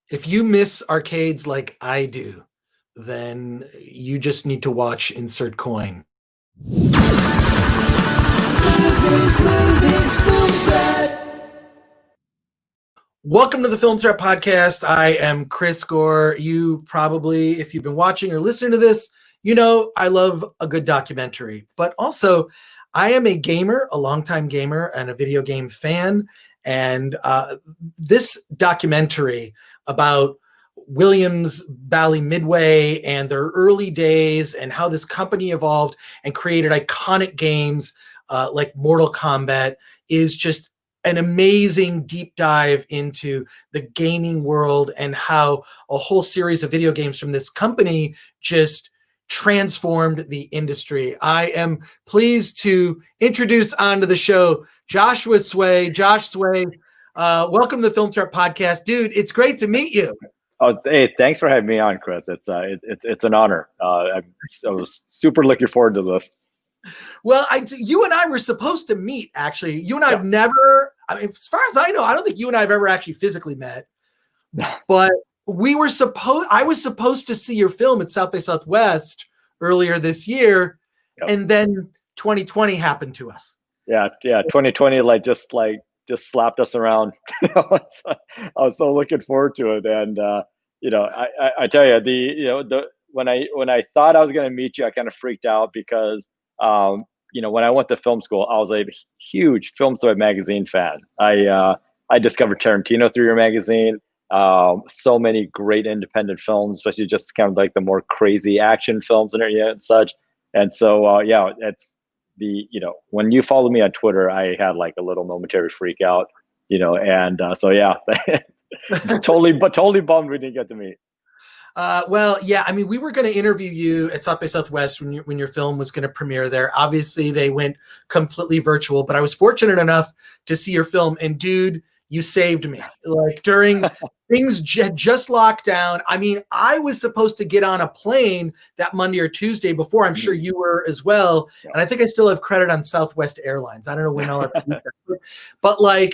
If you miss arcades like I do, then you just need to watch Insert Coin. Welcome to the Film Threat Podcast. I am Chris Gore. You probably, if you've been watching or listening to this, you know I love a good documentary. But also, I am a gamer, a longtime gamer, and a video game fan. And this documentary about Williams Bally Midway and their early days and how this company evolved and created iconic games like Mortal Kombat is just an amazing deep dive into the gaming world and how a whole series of video games from this company just transformed the industry. I am pleased to introduce onto the show Joshua Tsui. Josh Tsui, welcome to the Film Threat Podcast. Dude, it's great to meet you. Oh, hey, thanks for having me on, Chris. It's an honor. I was super looking forward to this. Well, you and I were supposed to meet, actually. You and I have never, I mean, as far as I know, I don't think you and I have ever actually physically met. But I was supposed to see your film at South by Southwest earlier this year, and then 2020 happened to us. Yeah, 2020 just slapped us around. I was so looking forward to it, and I tell you, when I thought I was going to meet you, I kind of freaked out because when I went to film school, I was a huge Film Threat magazine fan. I discovered Tarantino through your magazine. So many great independent films, especially just kind of like the more crazy action films and such. And so, it's when you follow me on Twitter, I had like a little momentary freak out, totally bummed we didn't get to meet. I mean, we were going to interview you at South by Southwest when your film was going to premiere there. Obviously, they went completely virtual, but I was fortunate enough to see your film. And dude, you saved me. Like during things just locked down. I mean, I was supposed to get on a plane that Monday or Tuesday before. I'm sure you were as well. Yeah. And I think I still have credit on Southwest Airlines. I don't know when I'll have to do that. But I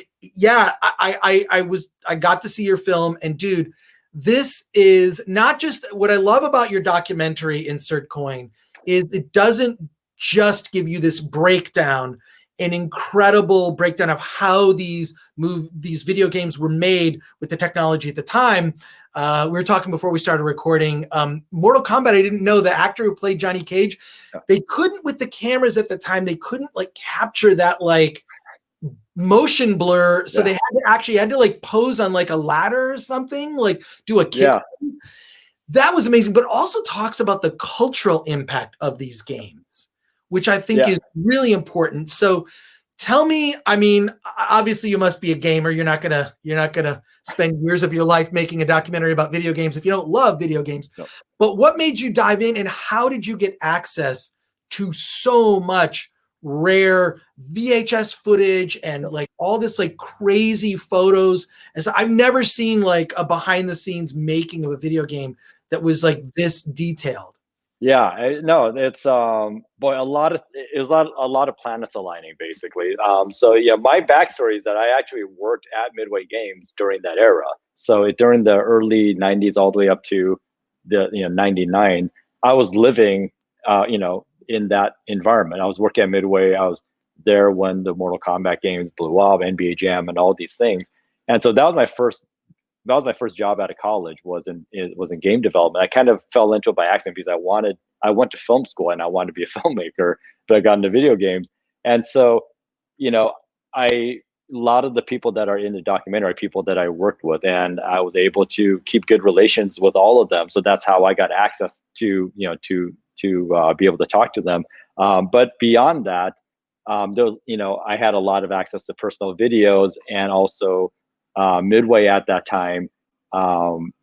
got to see your film, and dude, this is not just what I love about your documentary, Insert Coin, is it doesn't just give you this breakdown, an incredible breakdown of how these video games were made with the technology at the time. We were talking before we started recording. Mortal Kombat, I didn't know the actor who played Johnny Cage, they couldn't, with the cameras at the time, they couldn't like capture that like motion blur, so they had to like pose on like a ladder or something, like do a kick. That was amazing, but also talks about the cultural impact of these games, which I think is really important. So tell me, I mean, obviously you must be a gamer. You're not gonna spend years of your life making a documentary about video games if you don't love video games. No. But what made you dive in, and how did you get access to so much rare VHS footage and like all this like crazy photos? And so I've never seen like a behind the scenes making of a video game that was like this detailed. Yeah, no, it's boy, a lot of planets aligning basically. My backstory is that I actually worked at Midway Games during that era. So during the early 90s all the way up to the 99, I was living in that environment. I was working at Midway. I was there when the Mortal Kombat games blew up, NBA Jam, and all these things. And so that was my first job out of college, was in game development. I kind of fell into it by accident because I went to film school and I wanted to be a filmmaker, but I got into video games. And so, a lot of the people that are in the documentary are people that I worked with, and I was able to keep good relations with all of them. So that's how I got access to be able to talk to them. But beyond that, I had a lot of access to personal videos, and also Midway at that time,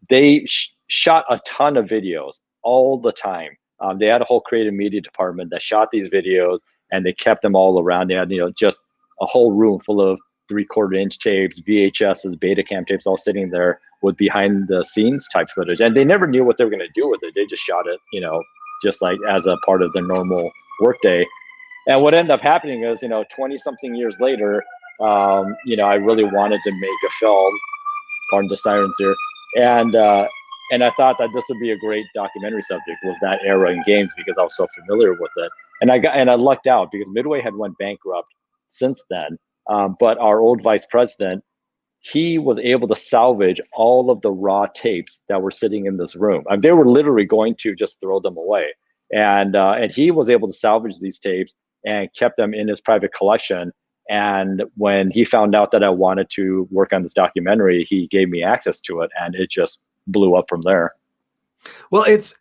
they shot a ton of videos all the time. They had a whole creative media department that shot these videos, and they kept them all around. They had, just a whole room full of 3/4 inch tapes, VHSs, Betacam tapes, all sitting there with behind the scenes type footage. And they never knew what they were going to do with it. They just shot it, just like as a part of their normal workday. And what ended up happening is, 20 something years later, I really wanted to make a film, pardon the sirens here. And I thought that this would be a great documentary subject, was that era in games, because I was so familiar with it. And I lucked out because Midway had went bankrupt since then. But our old vice president, he was able to salvage all of the raw tapes that were sitting in this room. I mean, they were literally going to just throw them away. And he was able to salvage these tapes and kept them in his private collection. And when he found out that I wanted to work on this documentary, he gave me access to it, and it just blew up from there. Well, it's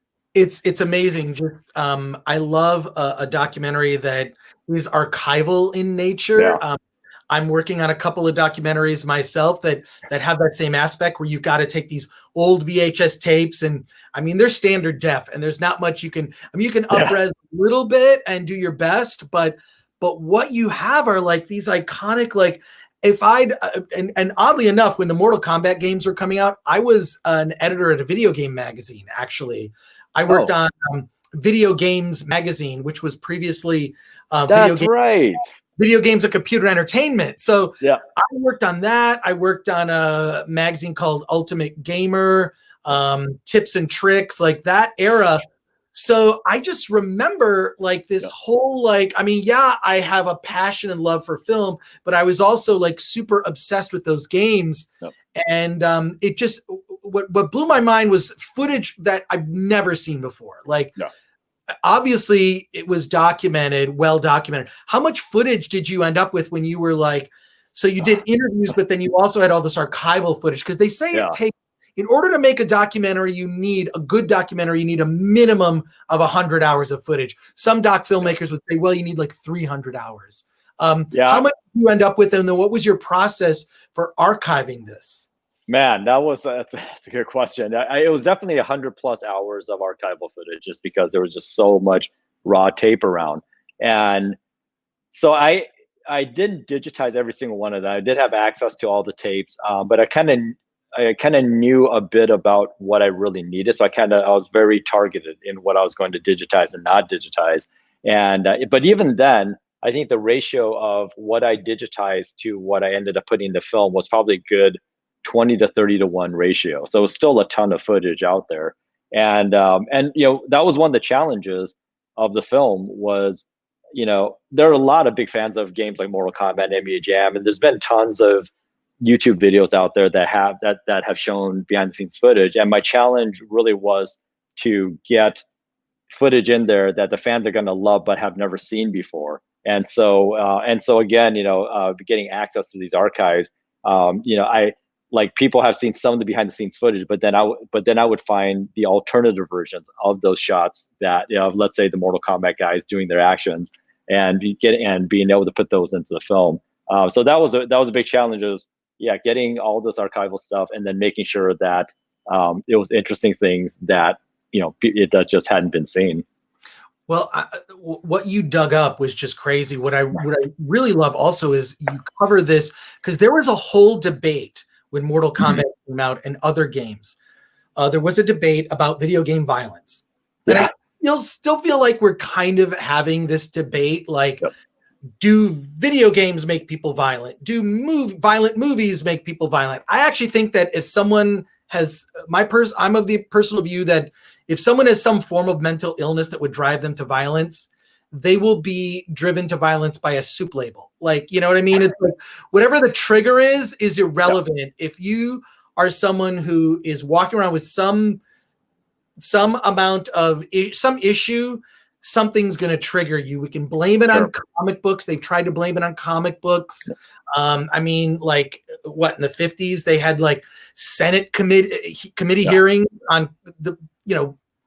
amazing. Just I love a documentary that is archival in nature. Yeah. I'm working on a couple of documentaries myself that have that same aspect, where you've got to take these old VHS tapes, and I mean, they're standard def, and there's not much you can. I mean, you can up-res a little bit and do your best, but what you have are like these iconic, like, if I'd and oddly enough, when the Mortal Kombat games were coming out, I was an editor at a video game magazine. Actually, I worked on Video Games magazine, which was previously Video Games and Computer Entertainment. So yeah, I worked on that. I worked on a magazine called Ultimate Gamer, Tips and Tricks, like that era. So I just remember like this whole, like, I mean, yeah, I have a passion and love for film, but I was also like super obsessed with those games. Yep. And it just, what blew my mind was footage that I've never seen before. Like, obviously it was documented, well documented. How much footage did you end up with when you were like, so you did interviews, but then you also had all this archival footage? Because they say it takes, in order to make a documentary, you need a good documentary, you need a minimum of 100 hours of footage. Some doc filmmakers would say, well, you need like 300 hours. How much did you end up with, and then what was your process for archiving this? Man, that's a good question. It was definitely 100+ hours of archival footage, just because there was just so much raw tape around. And so I didn't digitize every single one of them. I did have access to all the tapes, but I kind of knew a bit about what I really needed. So I was very targeted in what I was going to digitize and not digitize. And but even then, I think the ratio of what I digitized to what I ended up putting in the film was probably good 20 to 30 to 1 ratio. So it was still a ton of footage out there. And that was one of the challenges of the film was, there are a lot of big fans of games like Mortal Kombat and NBA Jam, and there's been tons of YouTube videos out there that have shown behind the scenes footage. And my challenge really was to get footage in there that the fans are going to love but have never seen before. And so again, getting access to these archives, like, people have seen some of the behind the scenes footage, but then I would find the alternative versions of those shots that, let's say the Mortal Kombat guys doing their actions, and being able to put those into the film. So that was a big challenge, is getting all this archival stuff, and then making sure that it was interesting things that that just hadn't been seen. Well, what you dug up was just crazy. What I really love also is you cover this, because there was a whole debate when Mortal Kombat came out and other games. There was a debate about video game violence. And I still feel like we're kind of having this debate, like, do video games make people violent? Do violent movies make people violent? I actually think that if someone has, I'm of the personal view that if someone has some form of mental illness that would drive them to violence, they will be driven to violence by a soup label. Like, you know what I mean? It's like, whatever the trigger is irrelevant. Yep. If you are someone who is walking around with some amount of some issue, something's going to trigger you. We can blame it on comic books. They've tried to blame it on comic books. I mean, like, what, in the 50s, they had like Senate committee hearings on the,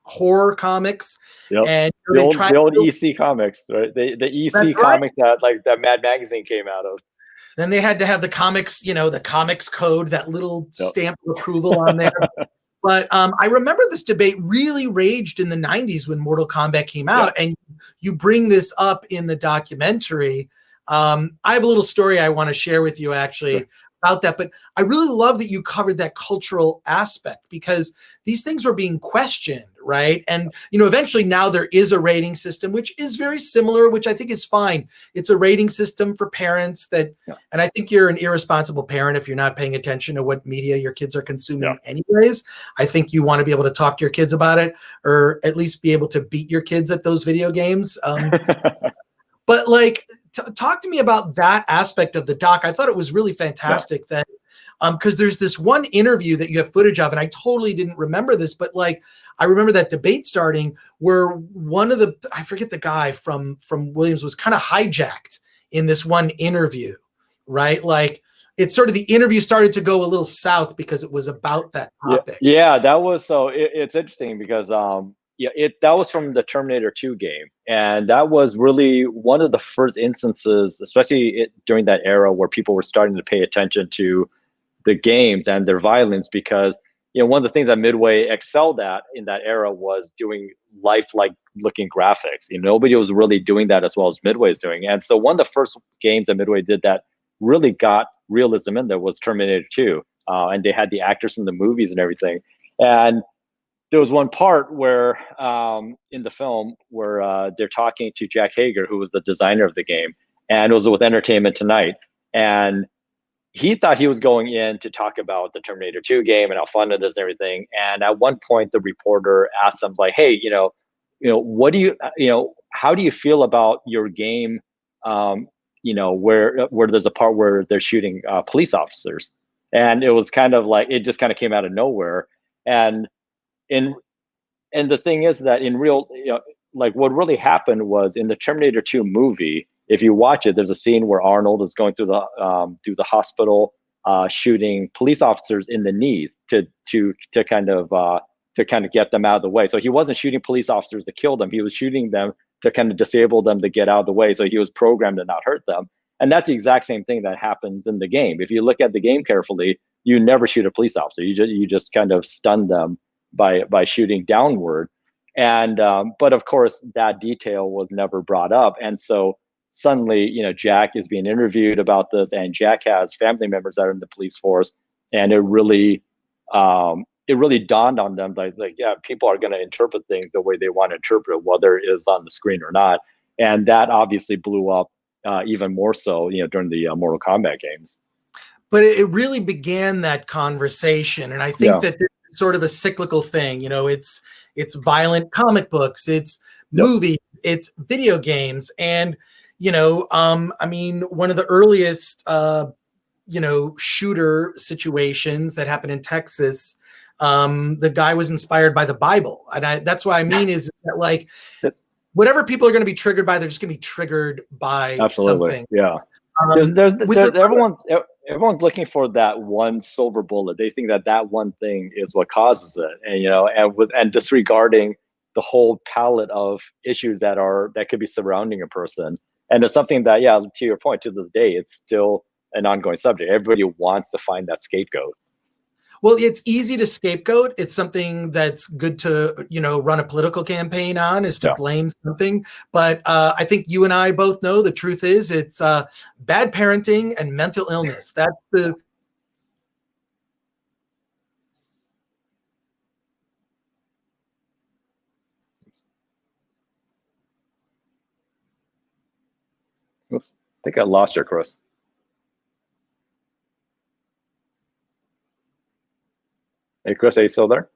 horror comics. Yep. And the old EC comics, right? The EC comics that Mad Magazine came out of. Then they had to have the comics, the comics code, that little stamp of approval on there. But I remember this debate really raged in the 90s when Mortal Kombat came out, and you bring this up in the documentary. I have a little story I want to share with you, actually. about that. But I really love that you covered that cultural aspect, because these things were being questioned, right? And, eventually now there is a rating system, which is very similar, which I think is fine. It's a rating system for parents that, and I think you're an irresponsible parent if you're not paying attention to what media your kids are consuming anyways. I think you want to be able to talk to your kids about it, or at least be able to beat your kids at those video games. But like, talk to me about that aspect of the doc. I thought it was really fantastic that, because there's this one interview that you have footage of, and I totally didn't remember this, but like, I remember that debate starting where one of I forget the guy from Williams, was kind of hijacked in this one interview, right? Like, it's sort of, the interview started to go a little south because it was about that topic. Yeah, that was, so it's interesting because that was from the Terminator 2 game, and that was really one of the first instances, especially during that era, where people were starting to pay attention to the games and their violence, because one of the things that Midway excelled at in that era was doing lifelike looking graphics. Nobody was really doing that as well as Midway is doing, and so one of the first games that Midway did that really got realism in there was Terminator 2, and they had the actors from the movies and everything. And there was one part where in the film where they're talking to Jack Hager, who was the designer of the game, and it was with Entertainment Tonight, and he thought he was going in to talk about the Terminator 2 game and how fun it is and everything. And at one point, the reporter asked him, like, "Hey, what do how do you feel about your game? Where there's a part where they're shooting police officers," and it was kind of like, it just kind of came out of nowhere. And in and the thing is that in real, like, what really happened was in the Terminator 2 movie, if you watch it, there's a scene where Arnold is going through the hospital, shooting police officers in the knees to kind of get them out of the way. So he wasn't shooting police officers to kill them; he was shooting them to kind of disable them, to get out of the way. So he was programmed to not hurt them. And that's the exact same thing that happens in the game. If you look at the game carefully, you never shoot a police officer. You just kind of stun them by shooting downward. And but of course that detail was never brought up. And so suddenly, Jack is being interviewed about this, and Jack has family members that are in the police force, and it really dawned on them, like yeah, people are going to interpret things the way they want to interpret, whether it is on the screen or not. And that obviously blew up even more so, during the Mortal Kombat games. But it really began that conversation, and I think that this is sort of a cyclical thing. It's violent comic books, it's movies, it's video games, and I mean, one of the earliest shooter situations that happened in Texas, the guy was inspired by the Bible, and that's what I mean is that, like, whatever people are going to be triggered by, they're just going to be triggered by something. Yeah. Everyone's looking for that one silver bullet. They think that one thing is what causes it, and disregarding the whole palette of issues that could be surrounding a person. And it's something that, to your point, to this day, it's still an ongoing subject. Everybody wants to find that scapegoat. Well, it's easy to scapegoat. It's something that's good to, run a political campaign on, is to blame something. But I think you and I both know the truth is it's bad parenting and mental illness. That's the... Oops, I think I lost you, Chris. Hey, Chris, are you still there?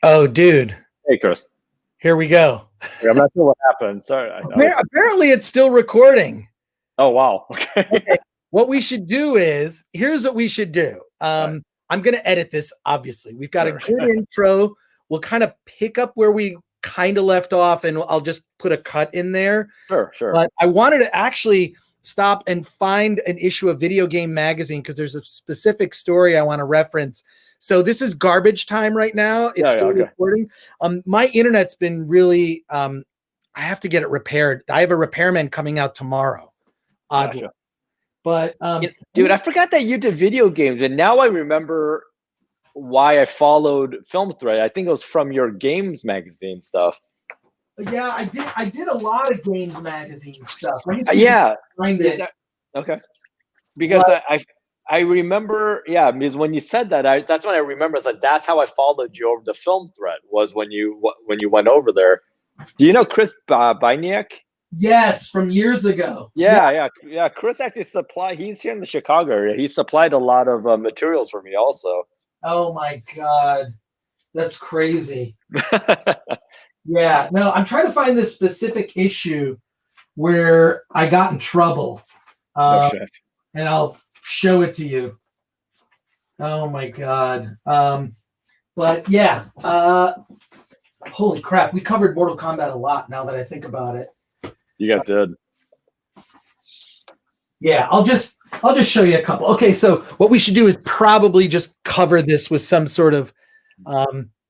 Oh, dude. Hey, Chris. Here we go. I'm not sure what happened. Sorry. Apparently, it's still recording. Oh, wow. Okay. What we should do is, here's what we should do. Right. I'm going to edit this, obviously. We've got a good intro. We'll kind of pick up where we kind of left off, and I'll just put a cut in there. Sure. But I wanted to actually stop and find an issue of Video Game Magazine because there's a specific story I want to reference. So this is garbage time right now. It's still recording. My internet's been really, I have to get it repaired. I have a repairman coming out tomorrow. Gotcha. But dude, I forgot that you did video games, and now I remember why I followed Film Thread. I think it was from your games magazine stuff. Yeah, I did a lot of games magazine stuff. Yeah. That, okay. Because I remember, because when you said that, that's when I remember. I said that's how I followed you over the Film Thread, was when you went over there. Do you know Chris Byniak? Yes, from years ago. Yeah. Chris actually he's here in the Chicago area. He supplied a lot of materials for me also. Oh my God. That's crazy. Yeah, no, I'm trying to find this specific issue where I got in trouble. And I'll show it to you. Oh my God. But yeah, holy crap. We covered Mortal Kombat a lot now that I think about it. You guys did. Yeah, I'll just show you a couple. Okay, so what we should do is probably just cover this with some sort of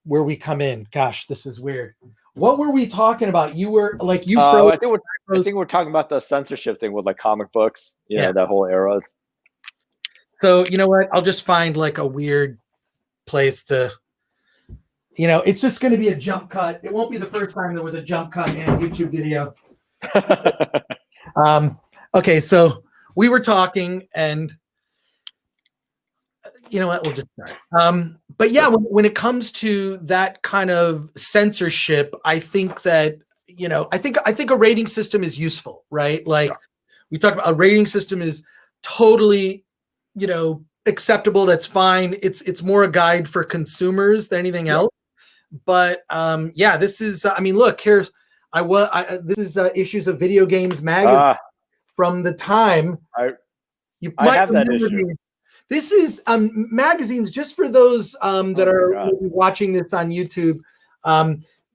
where we come in. Gosh, this is weird. What were we talking about? You were like I think we're talking about the censorship thing with like comic books. Yeah, that whole era. So you know what? I'll just find like a weird place to. It's just going to be a jump cut. It won't be the first time there was a jump cut in a YouTube video. Okay, so we were talking, and you know what? We'll just start. But yeah, when it comes to that kind of censorship, I think that I think a rating system is useful, right? Like we talked about, a rating system is totally, acceptable. That's fine. It's more a guide for consumers than anything else. But this is. I mean, look, here's. This is issues of Video Games Magazine from the time. I have that issue. This is magazines, just for those that are watching this on YouTube.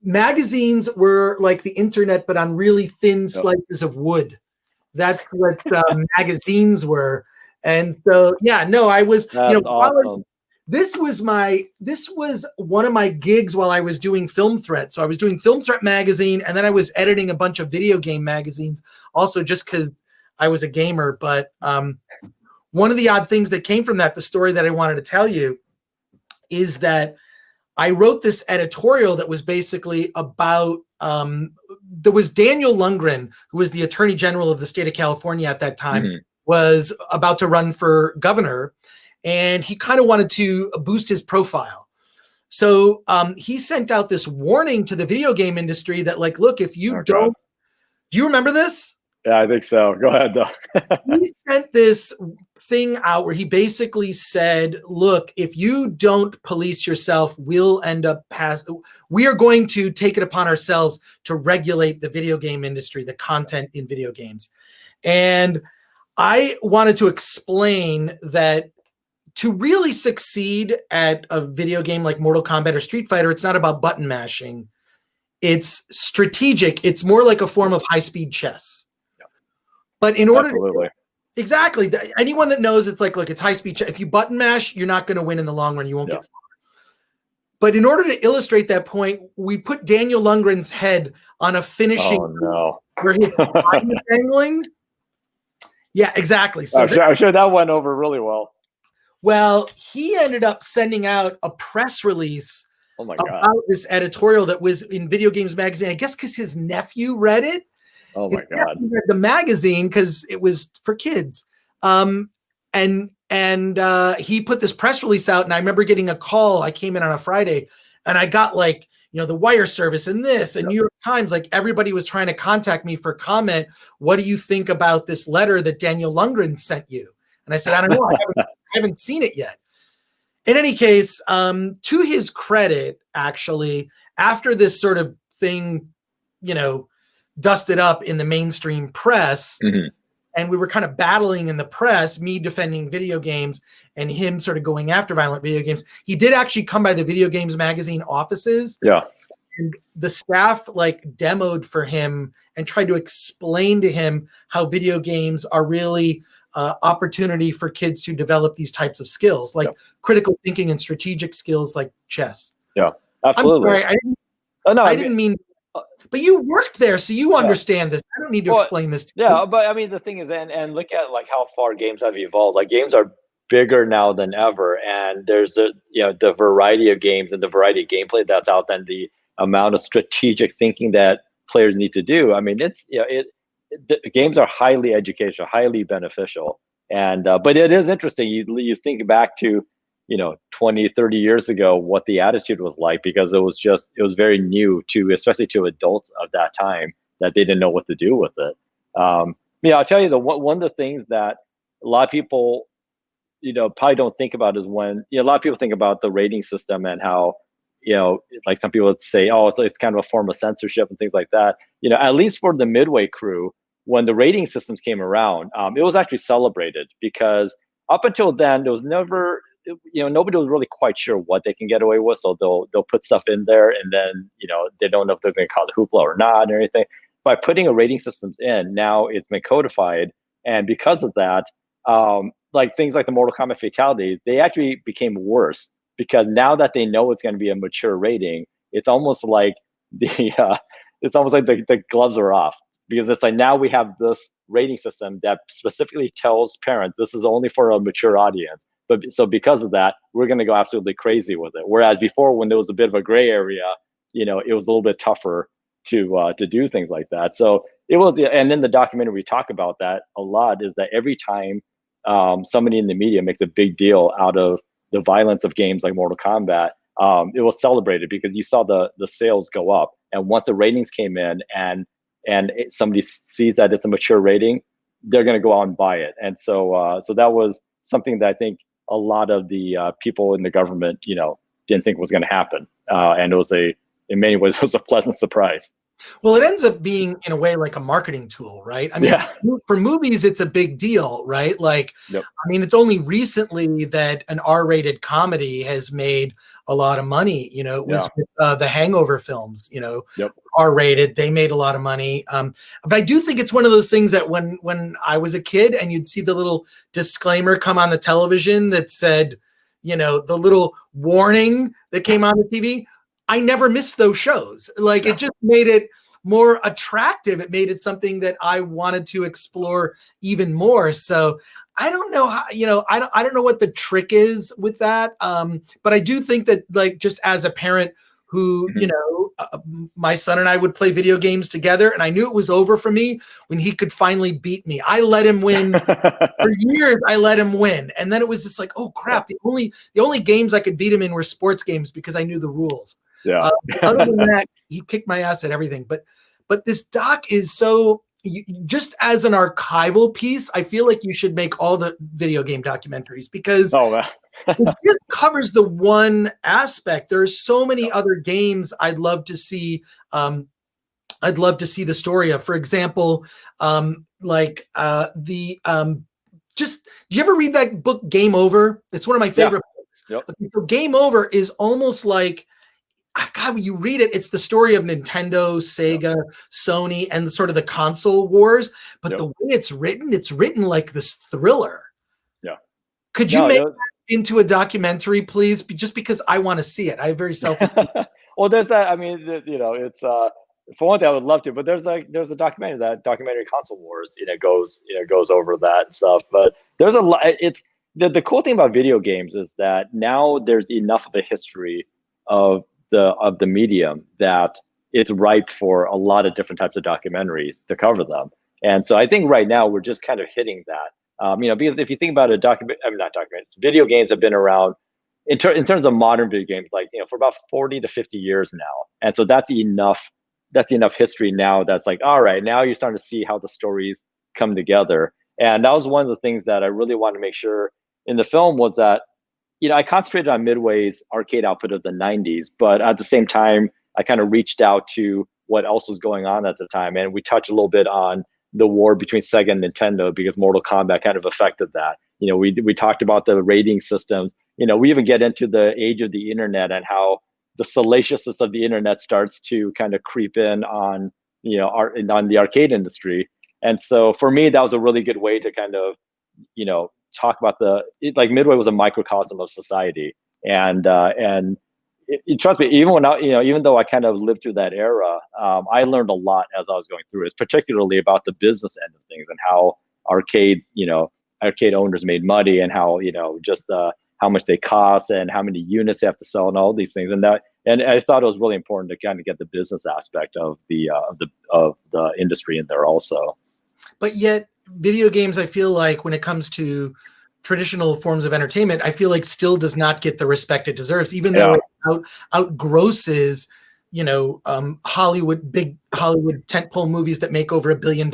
Magazines were like the internet, but on really thin slices of wood. That's what magazines were. And so, I was, awesome. This was one of my gigs while I was doing Film Threat. So I was doing Film Threat magazine, and then I was editing a bunch of video game magazines also, just because I was a gamer. But one of the odd things that came from that, the story that I wanted to tell you, is that I wrote this editorial that was basically about, there was Daniel Lundgren, who was the Attorney General of the state of California at that time, was about to run for governor. And he kind of wanted to boost his profile. So he sent out this warning to the video game industry that, like, look, if you do you remember this? Yeah, I think so. Go ahead, though. He sent this thing out where he basically said, look, if you don't police yourself, we are going to take it upon ourselves to regulate the video game industry, the content in video games. And I wanted to explain that to really succeed at a video game like Mortal Kombat or Street Fighter, it's not about button mashing. It's strategic. It's more like a form of high-speed chess. Yeah. But in order to... Exactly. Anyone that knows, it's like, look, it's high-speed chess. If you button mash, you're not going to win in the long run. You won't get far. But in order to illustrate that point, we put Daniel Lundgren's head on a finishing where his body is dangling. Yeah, exactly. So I'm sure that went over really well. Well, he ended up sending out a press release about this editorial that was in Video Games Magazine, I guess because his nephew read it. Oh my God. He read the magazine because it was for kids. And he put this press release out, and I remember getting a call. I came in on a Friday, and I got like, the Wire Service and this, and New York Times, like everybody was trying to contact me for comment. What do you think about this letter that Daniel Lundgren sent you? And I said, I don't know. I haven't seen it yet. In any case, to his credit, actually, after this sort of thing, dusted up in the mainstream press, and we were kind of battling in the press, me defending video games and him sort of going after violent video games, he did actually come by the Video Games Magazine offices. Yeah. And the staff demoed for him and tried to explain to him how video games are really opportunity for kids to develop these types of skills, like critical thinking and strategic skills like chess. Yeah, absolutely. I'm sorry, I didn't mean, but you worked there, so you understand this. I don't need to explain this to you. Yeah, but I mean, the thing is, and look at how far games have evolved. Like, games are bigger now than ever, and there's the variety of games and the variety of gameplay that's out there, and the amount of strategic thinking that players need to do. I mean, it's the games are highly educational, highly beneficial, and but it is interesting. You think back to 20, 30 years ago, what the attitude was like, because it was very new especially to adults of that time, that they didn't know what to do with it. I'll tell you, one of the things that a lot of people probably don't think about is when a lot of people think about the rating system and how like some people would say, oh, it's kind of a form of censorship and things like that. At least for the Midway crew, when the rating systems came around, it was actually celebrated, because up until then, there was never, nobody was really quite sure what they can get away with. So they'll put stuff in there, and then, they don't know if they're going to call it hoopla or not or anything. By putting a rating systems in, now it's been codified. And because of that, like things like the Mortal Kombat fatalities, they actually became worse, because now that they know it's going to be a mature rating, it's almost like the gloves are off, because it's like, now we have this rating system that specifically tells parents this is only for a mature audience. But so because of that, we're going to go absolutely crazy with it. Whereas before, when there was a bit of a gray area, it was a little bit tougher to do things like that. So it was, and in the documentary we talk about that a lot, is that every time somebody in the media makes a big deal out of the violence of games like Mortal Kombat, it was celebrated, because you saw the sales go up. And once the ratings came in, and somebody sees that it's a mature rating, they're going to go out and buy it. And so that was something that I think a lot of the people in the government, didn't think was going to happen. And in many ways, it was a pleasant surprise. Well, it ends up being, in a way, like a marketing tool, right? I mean, for movies, it's a big deal, right? Like, I mean, it's only recently that an R-rated comedy has made a lot of money. It was with, the Hangover films, R-rated, they made a lot of money. But I do think it's one of those things that when I was a kid and you'd see the little disclaimer come on the television that said, the little warning that came on the TV, I never missed those shows. Like, it just made it more attractive. It made it something that I wanted to explore even more. So I don't know how, I don't know what the trick is with that. But I do think that, like, just as a parent who, my son and I would play video games together, and I knew it was over for me when he could finally beat me. I let him win for years. I let him win. And then it was just like, oh crap. The only games I could beat him in were sports games, because I knew the rules. Yeah. Other than that, he kicked my ass at everything. But this doc is so, just as an archival piece, I feel like you should make all the video game documentaries, because it just covers the one aspect. There's so many other games I'd love to see. I'd love to see the story of. For example, just, do you ever read that book Game Over? It's one of my favorite books. Okay, so Game Over is almost like, God, when you read it, it's the story of Nintendo, Sega, Sony, and sort of the console wars. But the way it's written like this thriller. Yeah. Could you make that into a documentary, please? Just because I want to see it. I have very selfish. Well, there's that. I mean, it's for one thing, I would love to, but there's a documentary, that documentary Console Wars, goes over that and stuff. But there's a lot. It's the cool thing about video games is that now there's enough of a history of the medium that it's ripe for a lot of different types of documentaries to cover them. And so I think right now we're just kind of hitting that, because if you think about video games have been around in terms of modern video games, like, for about 40 to 50 years now. And so that's enough history now. That's like, all right, now you're starting to see how the stories come together. And that was one of the things that I really wanted to make sure in the film was that, I concentrated on Midway's arcade output of the 90s, but at the same time, I kind of reached out to what else was going on at the time. And we touched a little bit on the war between Sega and Nintendo because Mortal Kombat kind of affected that. We talked about the rating systems. We even get into the age of the internet and how the salaciousness of the internet starts to kind of creep in on, on the arcade industry. And so for me, that was a really good way to kind of, talk about like Midway was a microcosm of society. And trust me, even though I kind of lived through that era, I learned a lot as I was going through it, particularly about the business end of things and how arcades, arcade owners made money and how, just how much they cost and how many units they have to sell and all these things. And I thought it was really important to kind of get the business aspect of the industry in there also. But yet video games, I feel like when it comes to traditional forms of entertainment, I feel like still does not get the respect it deserves, even though it outgrosses, big Hollywood tentpole movies that make over $1 billion.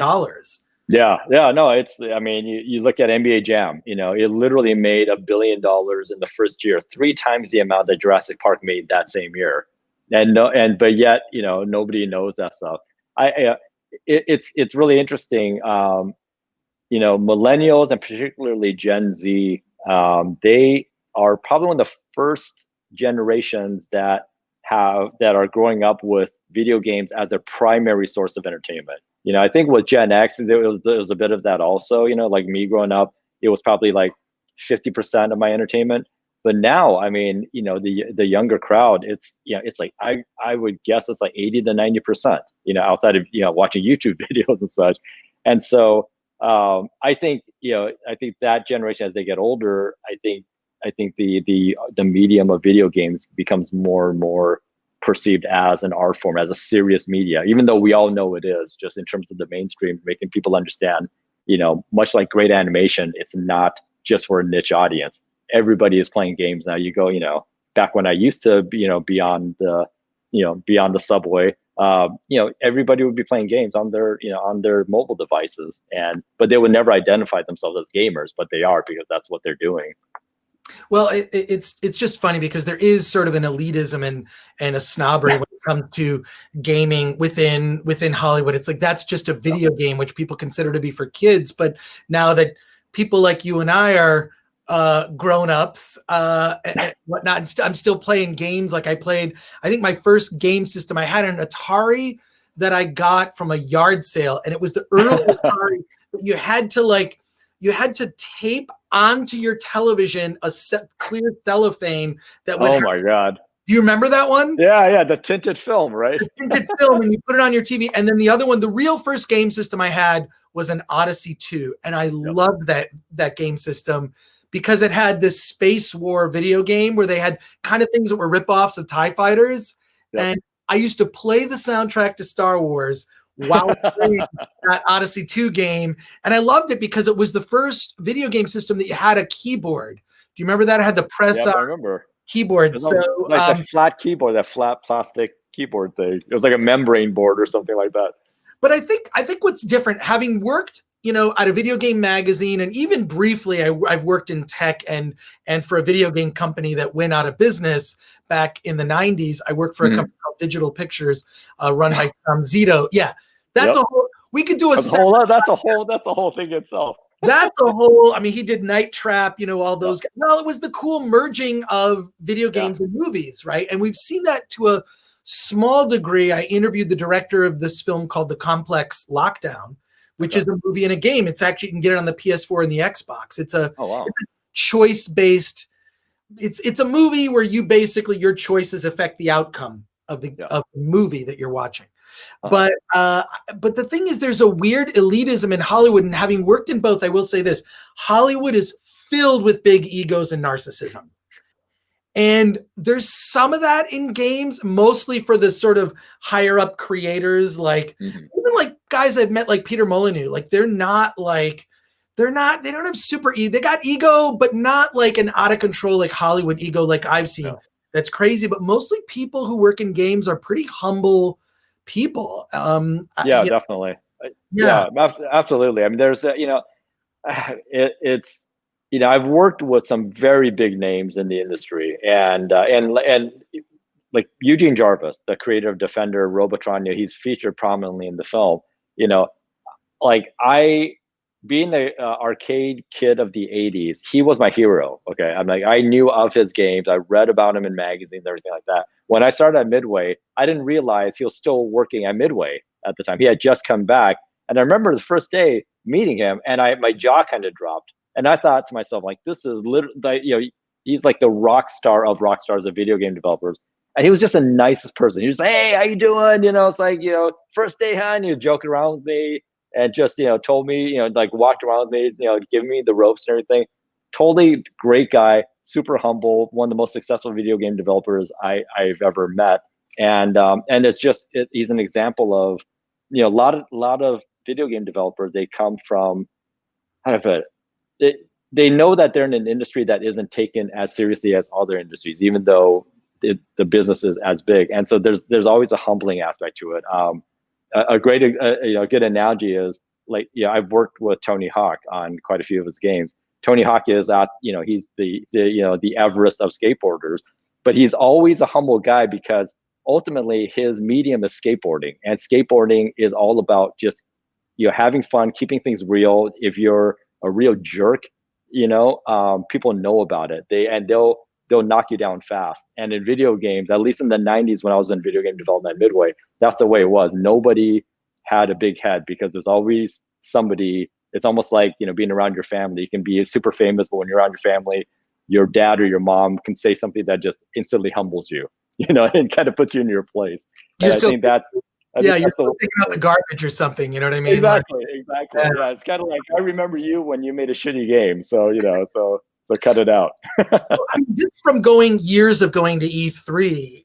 Yeah, no, you look at NBA Jam, it literally made $1 billion in the first year, 3 times the amount that Jurassic Park made that same year. But yet, nobody knows that stuff. It's really interesting. Millennials and particularly Gen Z, they are probably one of the first generations that are growing up with video games as their primary source of entertainment. I think with Gen X, there was a bit of that also. Like me growing up, it was probably like 50% of my entertainment. But now, the younger crowd, it's like I would guess it's like 80 to 90%. Outside of watching YouTube videos and such. And so I think that generation, as they get older, I think the medium of video games becomes more and more perceived as an art form, as a serious media, even though we all know it is, just in terms of the mainstream, making people understand, much like great animation, it's not just for a niche audience. Everybody is playing games now. You go, back when I used to, be on the subway, everybody would be playing games on their mobile devices, but they would never identify themselves as gamers, but they are, because that's what they're doing. Well, it's just funny because there is sort of an elitism and a snobbery when it comes to gaming within Hollywood. It's like that's just a video game, which people consider to be for kids. But now that people like you and I are grown-ups and whatnot, I'm still playing games. Like I think my first game system, I had an Atari that I got from a yard sale, and it was the early Atari that you had to tape onto your television a clear cellophane that would. Oh my God! Do you remember that one? Yeah, the tinted film, right? The tinted film, and you put it on your TV. And then the other one, the real first game system I had was an Odyssey 2, and I loved that game system because it had this space war video game where they had kind of things that were ripoffs of TIE fighters, and I used to play the soundtrack to Star Wars while playing that Odyssey 2 game. And I loved it because it was the first video game system that you had a keyboard. Do you remember that? It had the press I remember. Keyboard. So like the flat keyboard, that flat plastic keyboard thing. It was like a membrane board or something like that. But I think what's different, having worked, at a video game magazine, and even briefly, I've worked in tech and for a video game company that went out of business back in the 90s. I worked for a company called Digital Pictures, run by Tom Zito. Yeah. That's a whole. We could do that's a whole thing itself. That's a whole. He did Night Trap. All those. Well, it was the cool merging of video games and movies, right? And we've seen that to a small degree. I interviewed the director of this film called The Complex Lockdown, which is a movie and a game. It's actually, you can get it on the PS4 and the Xbox. It's a choice based. It's a movie where you basically your choices affect the outcome of the movie that you're watching. But the thing is, there's a weird elitism in Hollywood, and having worked in both, I will say this: Hollywood is filled with big egos and narcissism. And there's some of that in games, mostly for the sort of higher up creators, like even like guys I've met, like Peter Molyneux. Like they don't have super ego. They got ego, but not like an out of control like Hollywood ego like I've seen. No. That's crazy. But mostly people who work in games are pretty humble people. Definitely. Yeah, absolutely. There's it's I've worked with some very big names in the industry, and like Eugene Jarvis, the creator of Defender, Robotron, he's featured prominently in the film. You know, like I, being the arcade kid of the 80s, he was my hero. Okay. I'm like, I knew of his games. I read about him in magazines, everything like that. When I started at Midway, I didn't realize he was still working at Midway at the time. He had just come back. And I remember the first day meeting him, and my jaw kind of dropped. And I thought to myself, like, this is literally, he's like the rock star of rock stars of video game developers. And he was just the nicest person. He was like, hey, how you doing? It's like, first day, huh? And you joking around with me, and just told me, like walked around with me, giving me the ropes and everything. Totally great guy, super humble, one of the most successful video game developers I've ever met. And it's just he's an example of a lot of video game developers. They come from, how do I put it? They know that they're in an industry that isn't taken as seriously as other industries, even though the business is as big. And so there's always a humbling aspect to it. A great good analogy is like, I've worked with Tony Hawk on quite a few of his games. Tony Hawk is he's the Everest of skateboarders, but he's always a humble guy because ultimately his medium is skateboarding, and skateboarding is all about just having fun, keeping things real. If you're a real jerk, people know about it. They'll knock you down fast. And in video games, at least in the 90s when I was in video game development at Midway, that's the way it was. Nobody had a big head because there's always somebody. It's almost like, being around your family. You can be super famous, but when you're around your family, your dad or your mom can say something that just instantly humbles you, and kind of puts you in your place. And I think that's you're still taking out the garbage or something. You know what I mean? Exactly. Yeah, it's kind of like, I remember you when you made a shitty game. So, so cut it out. Just from years of going to E3,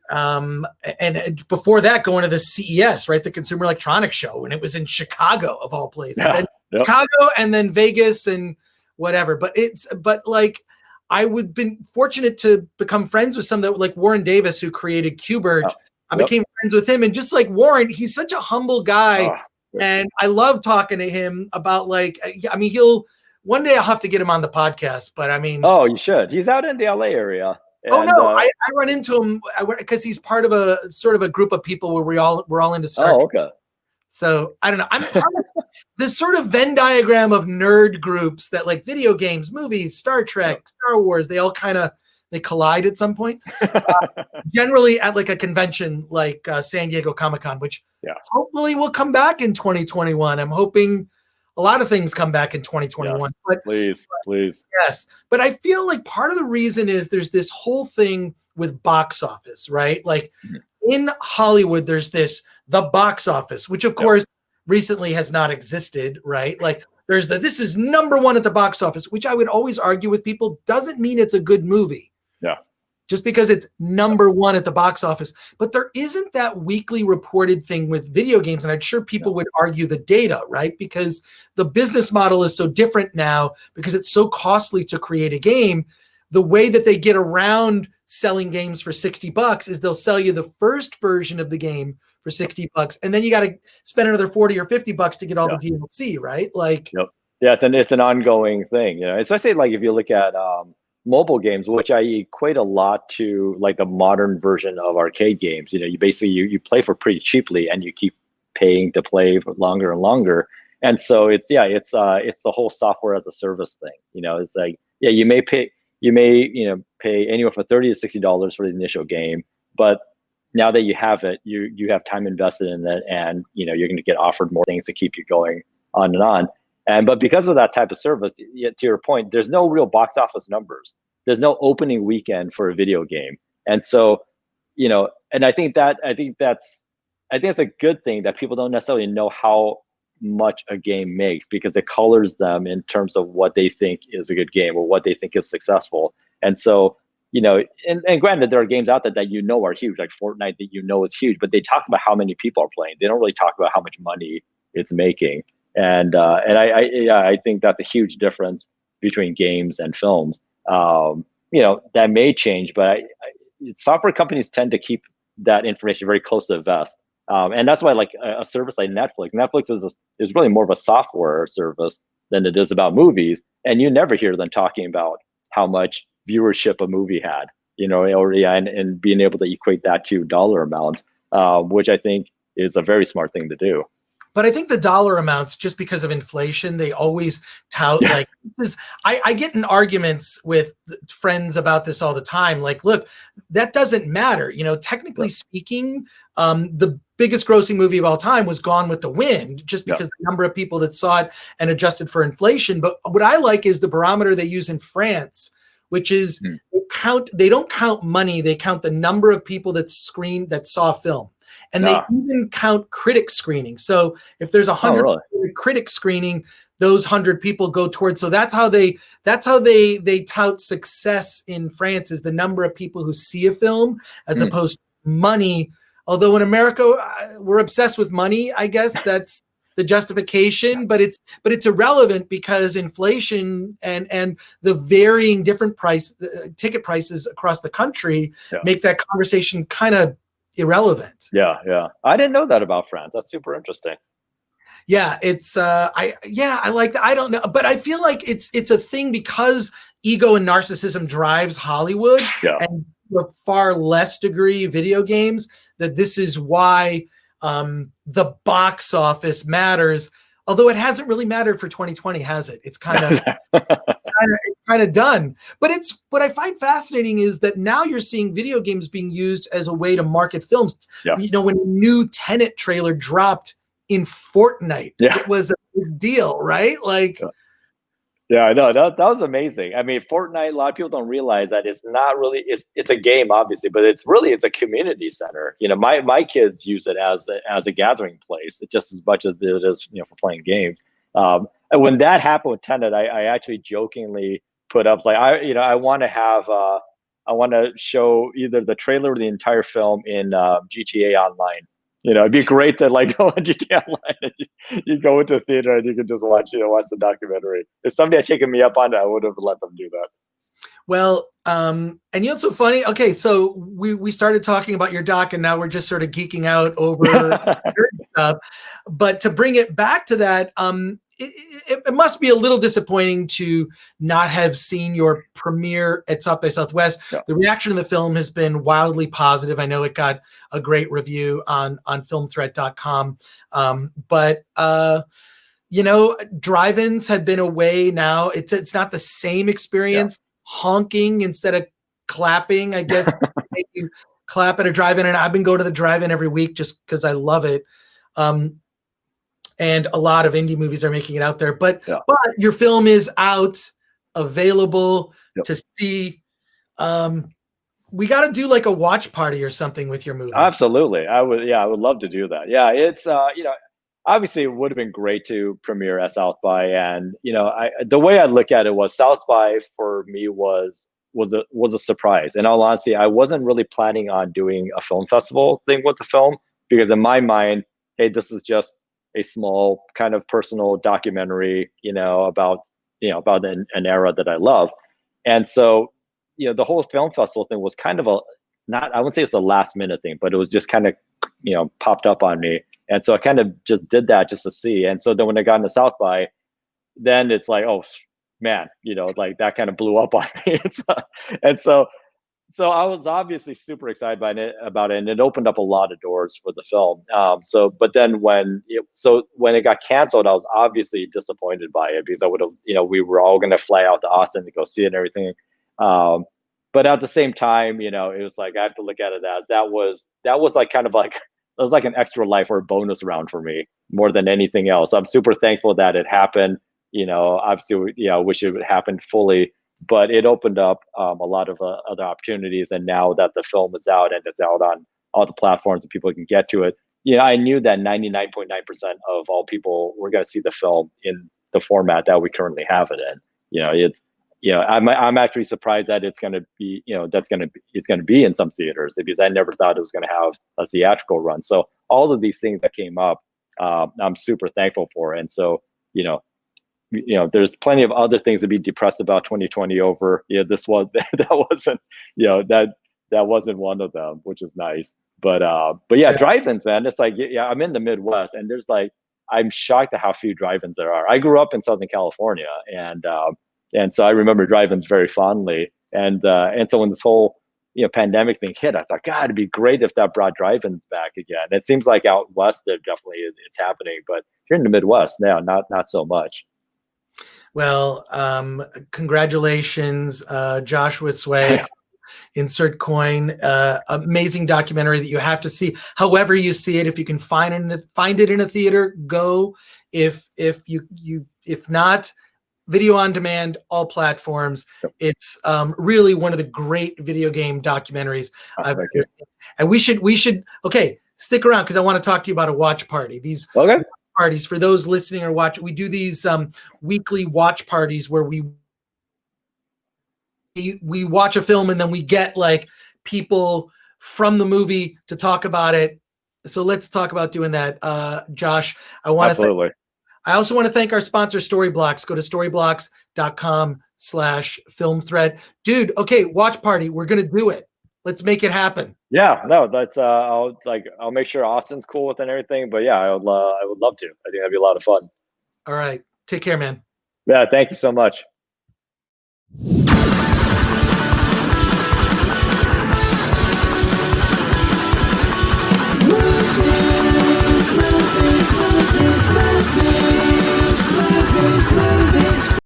and before that, going to the CES, right, the Consumer Electronics Show, and it was in Chicago of all places. Yeah, Chicago, and then Vegas, and whatever. But like, I would been fortunate to become friends with some that, like Warren Davis, who created Qbert. I became friends with him, and just like Warren, he's such a humble guy, and I love talking to him about, like, I mean, one day I'll have to get him on the podcast, but I mean, you should. He's out in the LA area. And, I run into him because he's part of a sort of a group of people where we're all into Star Trek. Okay. So I don't know. I'm part of this sort of Venn diagram of nerd groups that like video games, movies, Star Trek, Star Wars. They all they collide at some point. Generally at like a convention like San Diego Comic-Con, which hopefully will come back in 2021. I'm hoping a lot of things come back in 2021. Yes, but please. Yes. But I feel like part of the reason is there's this whole thing with box office, right? Like in Hollywood, there's the box office, which of course recently has not existed, right? Like there's this is number one at the box office, which I would always argue with people doesn't mean it's a good movie. Yeah. Just because it's number one at the box office. But there isn't that weekly reported thing with video games. And I'm sure people would argue the data, right? Because the business model is so different now because it's so costly to create a game. The way that they get around selling games for $60 is they'll sell you the first version of the game for $60. And then you got to spend another $40 or $50 to get all the DLC, right? Like, yeah, it's an ongoing thing, especially like if you look at, mobile games, which I equate a lot to like the modern version of arcade games. You basically you play for pretty cheaply and you keep paying to play for longer and longer. And so it's the whole software as a service thing. It's like, you may pay anywhere from $30 to $60 for the initial game, but now that you have it, you have time invested in it, and you're going to get offered more things to keep you going on and on. But because of that type of service, to your point, there's no real box office numbers. There's no opening weekend for a video game. And so, and I think that's a good thing that people don't necessarily know how much a game makes, because it colors them in terms of what they think is a good game or what they think is successful. And so, and granted, there are games out there that are huge, like Fortnite, that is huge, but they talk about how many people are playing. They don't really talk about how much money it's making. And I think that's a huge difference between games and films. That may change, but software companies tend to keep that information very close to the vest. And that's why, like a service like Netflix is really more of a software service than it is about movies. And you never hear them talking about how much viewership a movie had, and being able to equate that to dollar amounts, which I think is a very smart thing to do. But I think the dollar amounts, just because of inflation, they always tout like this. I get in arguments with friends about this all the time. Like, look, that doesn't matter. Technically speaking, the biggest grossing movie of all time was Gone with the Wind, just because the number of people that saw it and adjusted for inflation. But what I like is the barometer they use in France, which is they don't count money, they count the number of people that saw film. And they even count critic screening. So if there's 100 critic screening, those 100 people go towards. So that's how they tout success in France, is the number of people who see a film as opposed to money. Although in America, we're obsessed with money. I guess that's the justification, but it's irrelevant, because inflation and the varying different ticket prices across the country make that conversation kind of irrelevant. Yeah. I didn't know that about France. That's super interesting. Yeah, it's I like that. I don't know, but I feel like it's a thing because ego and narcissism drives Hollywood, and to a far less degree video games, that this is why the box office matters. Although it hasn't really mattered for 2020, has it? It's kind of done. But what I find fascinating is that now you're seeing video games being used as a way to market films. When a new Tenet trailer dropped in Fortnite, it was a big deal, right? Like, I know that was amazing. I mean, Fortnite, a lot of people don't realize that it's not really, it's a game, obviously, but it's a community center. My kids use it as a gathering place, just as much as it is, for playing games. And when that happened with Tenet, I actually jokingly put up, like, I want to show either the trailer or the entire film in GTA Online. It'd be great to go on GTA Online and you go into a theater and you can just watch the documentary. If somebody had taken me up on it, I would have let them do that. Well, and it's so funny. Okay, so we started talking about your doc, and now we're just sort of geeking out over stuff. But to bring it back to that, it must be a little disappointing to not have seen your premiere at South by Southwest. The reaction to the film has been wildly positive. I know it got a great review on filmthreat.com. But drive-ins have been a way now. It's not the same experience. Honking instead of clapping, I guess. Make you clap at a drive-in, and I've been going to the drive-in every week just because I love it. And a lot of indie movies are making it out there, but your film is out, available to see. We got to do like a watch party or something with your movie. Absolutely, I would love to do that. Yeah, it's obviously it would have been great to premiere at South by, and the way I look at it was South by for me was a surprise. In all honesty, I wasn't really planning on doing a film festival thing with the film, because in my mind, hey, this is just a small kind of personal documentary, about an era that I love. And so, the whole film festival thing was kind of I wouldn't say it's a last minute thing, but it was just kind of, popped up on me. And so I kind of just did that just to see. And so then when I got into South by, then it's like, oh man, like that kind of blew up on me. And so I was obviously super excited about it, and it opened up a lot of doors for the film. But then when it got canceled, I was obviously disappointed by it, because I would have, we were all going to fly out to Austin to go see it and everything. But at the same time, it was like, I have to look at it as that was like kind of like, it was like an extra life or a bonus round for me more than anything else. I'm super thankful that it happened. Obviously, I wish it would happen fully. But it opened up a lot of other opportunities. And now that the film is out and it's out on all the platforms and people can get to it, I knew that 99.9% of all people were going to see the film in the format that we currently have it in. I'm actually surprised that it's going to be, it's going to be in some theaters, because I never thought it was going to have a theatrical run. So all of these things that came up, I'm super thankful for. And so, there's plenty of other things to be depressed about 2020 over. This was that wasn't, that wasn't one of them, which is nice. But drive-ins, man, it's like, I'm in the Midwest, and there's like I'm shocked at how few drive-ins there are. I grew up in Southern California, and so I remember drive-ins very fondly. And so when this whole pandemic thing hit, I thought, God, it'd be great if that brought drive-ins back again. It seems like out west there definitely it's happening, but here in the Midwest now, not so much. Well, congratulations, Joshua Tsui. Insert Coin, amazing documentary that you have to see. However you see it, if you can find it in a theater, go. If not, video on demand, all platforms. It's really one of the great video game documentaries. And we should stick around because I want to talk to you about a watch party. These parties, for those listening or watching, we do these weekly watch parties where we watch a film and then we get like people from the movie to talk about it. So let's talk about doing that. Josh, I also want to thank our sponsor, Storyblocks. Go to storyblocks.com/filmthread. Dude, okay, watch party. We're going to do it. Let's make it happen. Yeah, no, that's I'll make sure Austin's cool with it and everything. But yeah, I would love to. I think that'd be a lot of fun. All right. Take care, man. Yeah, thank you so much.